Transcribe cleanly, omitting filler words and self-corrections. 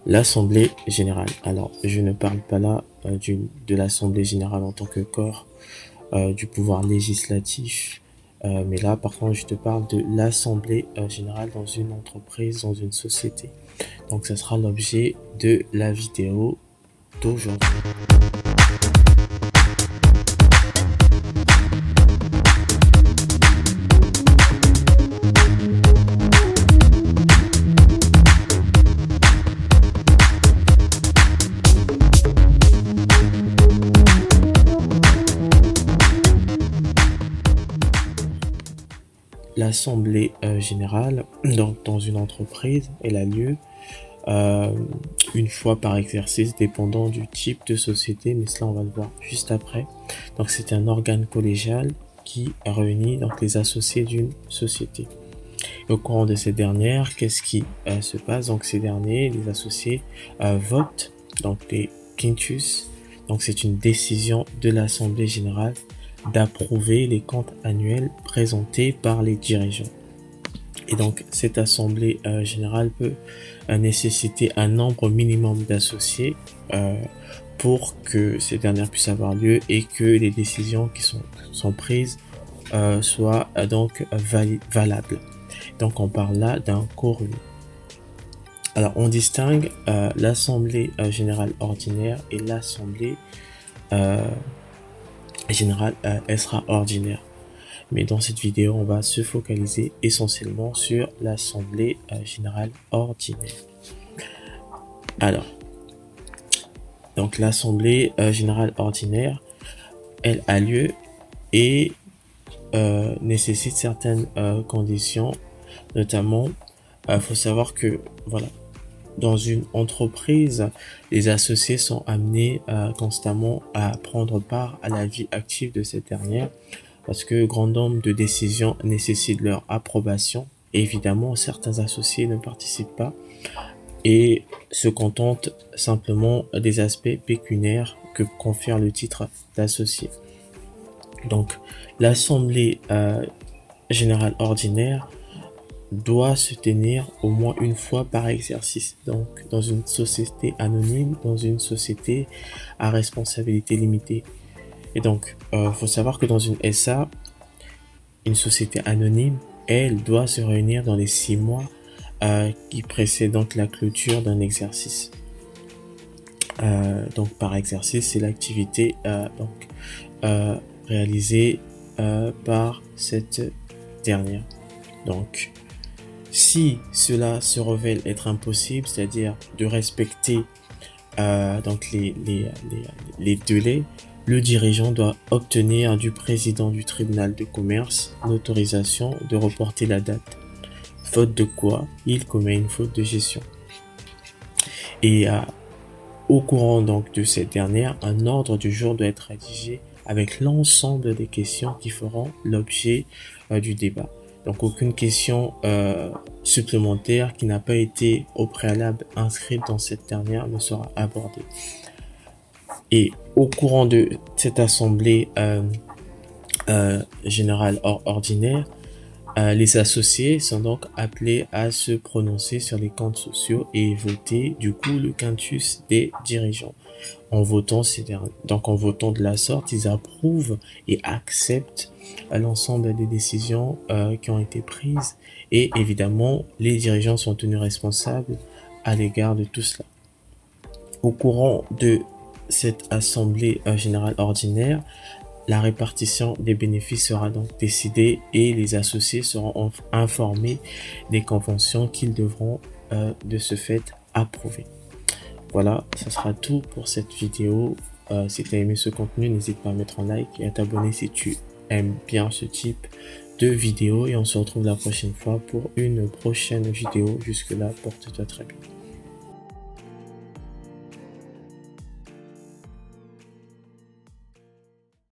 L'Assemblée générale. Alors, je ne parle pas là de l'Assemblée générale en tant que corps du pouvoir législatif, mais là, par contre, je te parle de l'Assemblée générale dans une entreprise, dans une société. Donc, ça sera l'objet de la vidéo d'aujourd'hui. L'assemblée générale dans une entreprise, elle a lieu euh, une fois par exercice, dépendant du type de société, mais cela on va le voir juste après. Donc c'est un organe collégial qui réunit donc les associés d'une société. Et au courant de ces dernières, qu'est-ce qui se passe? Donc ces derniers, les associés, votent, donc les quintus. Donc c'est une décision de l'Assemblée générale d'approuver les comptes annuels présentés par les dirigeants. Et donc, cette assemblée générale peut nécessiter un nombre minimum d'associés pour que ces dernières puissent avoir lieu et que les décisions qui sont prises soient donc valables. Donc, on parle là d'un quorum. Alors, on distingue l'assemblée générale ordinaire et l'assemblée générale extraordinaire. Mais dans cette vidéo, on va se focaliser essentiellement sur l'Assemblée générale ordinaire. Alors, donc l'Assemblée générale ordinaire, elle a lieu et nécessite certaines conditions. Notamment, faut savoir que voilà, dans une entreprise, les associés sont amenés constamment à prendre part à la vie active de cette dernière, parce que grand nombre de décisions nécessitent leur approbation. Et évidemment, certains associés ne participent pas et se contentent simplement des aspects pécuniaires que confère le titre d'associé. Donc, l'Assemblée générale ordinaire doit se tenir au moins une fois par exercice. Donc, dans une société anonyme, dans une société à responsabilité limitée. Et donc, faut savoir que dans une SA, une société anonyme, elle doit se réunir dans les 6 mois qui précèdent donc la clôture d'un exercice. Donc, par exercice, c'est l'activité réalisée par cette dernière. Donc, si cela se révèle être impossible, c'est-à-dire de respecter donc les délais, le dirigeant doit obtenir du président du tribunal de commerce l'autorisation de reporter la date. Faute de quoi, il commet une faute de gestion. Et au courant donc de cette dernière, un ordre du jour doit être rédigé avec l'ensemble des questions qui feront l'objet du débat. Donc aucune question supplémentaire qui n'a pas été au préalable inscrite dans cette dernière ne sera abordée. Et au courant de cette assemblée générale ordinaire, les associés sont donc appelés à se prononcer sur les comptes sociaux et voter du coup le quintus des dirigeants. En votant de la sorte, ils approuvent et acceptent l'ensemble des décisions qui ont été prises, et évidemment les dirigeants sont tenus responsables à l'égard de tout cela. Au courant de cette assemblée générale ordinaire, la répartition des bénéfices sera donc décidée et les associés seront informés des conventions qu'ils devront de ce fait approuver. Voilà, ça sera tout pour cette vidéo. Si tu as aimé ce contenu, n'hésite pas à mettre un like et à t'abonner si tu aimes bien ce type de vidéo. Et on se retrouve la prochaine fois pour une prochaine vidéo. Jusque là, porte-toi très bien.